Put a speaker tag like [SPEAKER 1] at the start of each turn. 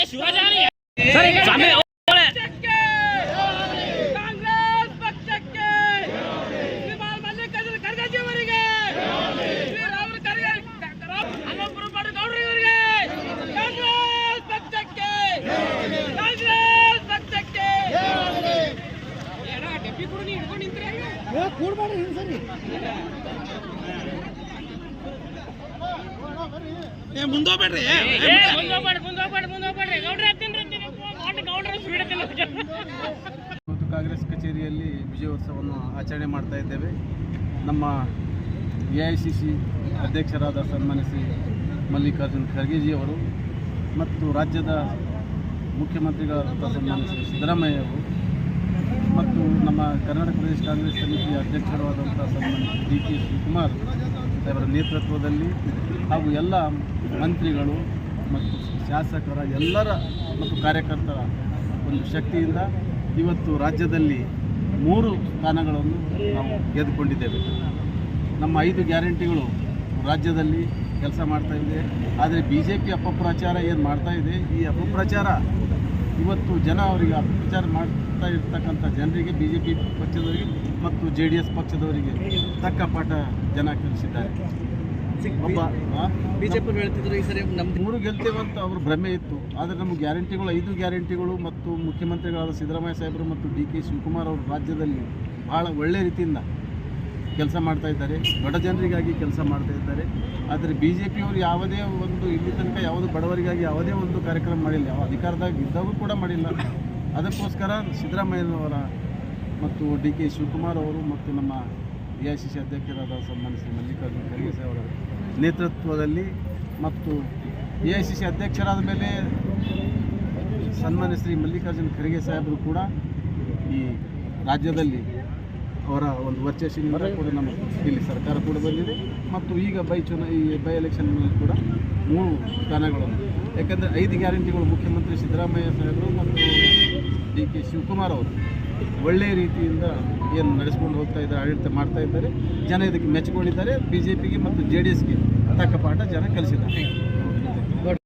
[SPEAKER 1] ಕಾಂಗ್ರೆಸ್ ಪಕ್ಷಕ್ಕೆ ಶ್ರೀಮಾನ್ ಮಲ್ಲಿಕಾರ್ಜುನ ಖರ್ಗೆ ಅವರಿಗೆ ಗೌಡರಿಗೆ ಕಾಂಗ್ರೆಸ್ ಪಕ್ಷಕ್ಕೆ ಡೆಬ್ಬಿ ಕೂಡ ಹಿಡ್ಕೊಂಡು ನಿಂತ್ರೆ ಕೂಡ್ಬೇಡ್ರಿ ಸರಿ ಮುಂದೋಗ್ಬೇಡ್ರಿ
[SPEAKER 2] ಕಾಂಗ್ರೆಸ್ ಕಚೇರಿಯಲ್ಲಿ ವಿಜಯೋತ್ಸವವನ್ನು ಆಚರಣೆ ಮಾಡ್ತಾ ಇದ್ದೇವೆ. ನಮ್ಮ AICC ಅಧ್ಯಕ್ಷರಾದ ಸನ್ಮಾನ್ಯ ಶ್ರೀ ಮಲ್ಲಿಕಾರ್ಜುನ ಖರ್ಗೆಜಿಯವರು ಮತ್ತು ರಾಜ್ಯದ ಮುಖ್ಯಮಂತ್ರಿಗಳಾದಂಥ ಸನ್ಮಾನ್ಯ ಶ್ರೀ ಸಿದ್ದರಾಮಯ್ಯ ಅವರು ಮತ್ತು ನಮ್ಮ ಕರ್ನಾಟಕ ಪ್ರದೇಶ ಕಾಂಗ್ರೆಸ್ ಸಮಿತಿಯ ಅಧ್ಯಕ್ಷರಾದಂಥ ಸನ್ಮಾನ್ಯ DK ಶಿವಕುಮಾರ್ ಅವರ ನೇತೃತ್ವದಲ್ಲಿ ಹಾಗೂ ಎಲ್ಲ ಮಂತ್ರಿಗಳು ಮತ್ತು ಶಾಸಕರ ಎಲ್ಲರ ಮತ್ತು ಕಾರ್ಯಕರ್ತರ ಒಂದು ಶಕ್ತಿಯಿಂದ ಇವತ್ತು ರಾಜ್ಯದಲ್ಲಿ 3 ಸ್ಥಾನಗಳನ್ನು ನಾವು ಗೆದ್ದುಕೊಂಡಿದ್ದೇವೆ. ನಮ್ಮ 5 ಗ್ಯಾರಂಟಿಗಳು ರಾಜ್ಯದಲ್ಲಿ ಕೆಲಸ ಮಾಡ್ತಾಯಿದೆ. ಆದರೆ BJP ಅಪಪ್ರಚಾರ ಏನು ಮಾಡ್ತಾಯಿದೆ, ಈ ಅಪಪ್ರಚಾರ ಇವತ್ತು ಜನ ಅವರಿಗೆ ಅಪಪ್ರಚಾರ ಮಾಡ್ತಾ ಇರ್ತಕ್ಕಂಥ ಜನರಿಗೆ BJP ಪಕ್ಷದವರಿಗೆ ಮತ್ತು JDS ಪಕ್ಷದವರಿಗೆ ತಕ್ಕ ಪಾಠ ಜನ ಕಲಿಸಿದ್ದಾರೆ. ಒಬ್ಬ
[SPEAKER 3] BJP ಹೇಳ್ತಿದ್ರು ಈ ಸರಿ ನಮ್ಮ
[SPEAKER 2] 3 ಗೆಲ್ತೇವಂತ ಅವ್ರ ಭ್ರಮೆ ಇತ್ತು. ಆದರೆ ನಮ್ಮ ಗ್ಯಾರಂಟಿಗಳು 5 ಗ್ಯಾರಂಟಿಗಳು ಮತ್ತು ಮುಖ್ಯಮಂತ್ರಿಗಳಾದ ಸಿದ್ದರಾಮಯ್ಯ ಸಾಹೇಬರು ಮತ್ತು DK ಶಿವಕುಮಾರ್ ಅವರು ರಾಜ್ಯದಲ್ಲಿ ಭಾಳ ಒಳ್ಳೆಯ ರೀತಿಯಿಂದ ಕೆಲಸ ಮಾಡ್ತಾ ಇದ್ದಾರೆ, ಬಡ ಜನರಿಗಾಗಿ ಕೆಲಸ ಮಾಡ್ತಾ ಇದ್ದಾರೆ. ಆದರೆ BJP ಅವರು ಯಾವುದೇ ಒಂದು ಇಲ್ಲಿ ತನಕ ಯಾವುದು ಬಡವರಿಗಾಗಿ ಯಾವುದೇ ಒಂದು ಕಾರ್ಯಕ್ರಮ ಮಾಡಿಲ್ಲ, ಯಾವ ಅಧಿಕಾರದಾಗ ಇದ್ದಾಗೂ ಕೂಡ ಮಾಡಿಲ್ಲ. ಅದಕ್ಕೋಸ್ಕರ ಸಿದ್ದರಾಮಯ್ಯನವರ ಮತ್ತು DK ಶಿವಕುಮಾರ್ ಅವರು ಮತ್ತು ನಮ್ಮ AICC ಅಧ್ಯಕ್ಷರಾದ ಸನ್ಮಾನ್ಯ ಶ್ರೀ ಮಲ್ಲಿಕಾರ್ಜುನ ಖರ್ಗೆ ಅವರ ನೇತೃತ್ವದಲ್ಲಿ ಮತ್ತು AICC ಅಧ್ಯಕ್ಷರಾದ ಮೇಲೆ ಸನ್ಮಾನ್ಯ ಶ್ರೀ ಮಲ್ಲಿಕಾರ್ಜುನ ಖರ್ಗೆ ಸಾಹೇಬರು ಕೂಡ ಈ ರಾಜ್ಯದಲ್ಲಿ ಅವರ ಒಂದು ವರ್ಚಸ್ಸಿನಿಂದ ಕೂಡ ನಮ್ಮ ಇಲ್ಲಿ ಸರ್ಕಾರ ಕೂಡ ಬಂದಿದೆ. ಮತ್ತು ಈಗ ಬೈ ಎಲೆಕ್ಷನ್ನಲ್ಲಿ ಕೂಡ 3 ಸ್ಥಾನಗಳನ್ನು, ಯಾಕಂದರೆ 5 ಗ್ಯಾರಂಟಿಗಳು ಮುಖ್ಯಮಂತ್ರಿ ಸಿದ್ದರಾಮಯ್ಯ ಸಾಹೇಬರು ಮತ್ತು DK ಶಿವಕುಮಾರ್ ಅವರು ಒಳ್ಳೆಯ ರೀತಿಯಿಂದ ಏನು ನಡೆಸ್ಕೊಂಡು ಹೋಗ್ತಾ ಇದ್ದಾರೆ, ಆಡಳಿತ ಮಾಡ್ತಾ ಇದ್ದಾರೆ. ಜನ ಇದಕ್ಕೆ ಮೆಚ್ಚಿಕೊಂಡಿದ್ದಾರೆ. BJPಗೆ ಮತ್ತು JDSಗೆ ತಕ್ಕ ಪಾಠ ಜನ ಕಲಿಸಿದ್ದಾರೆ.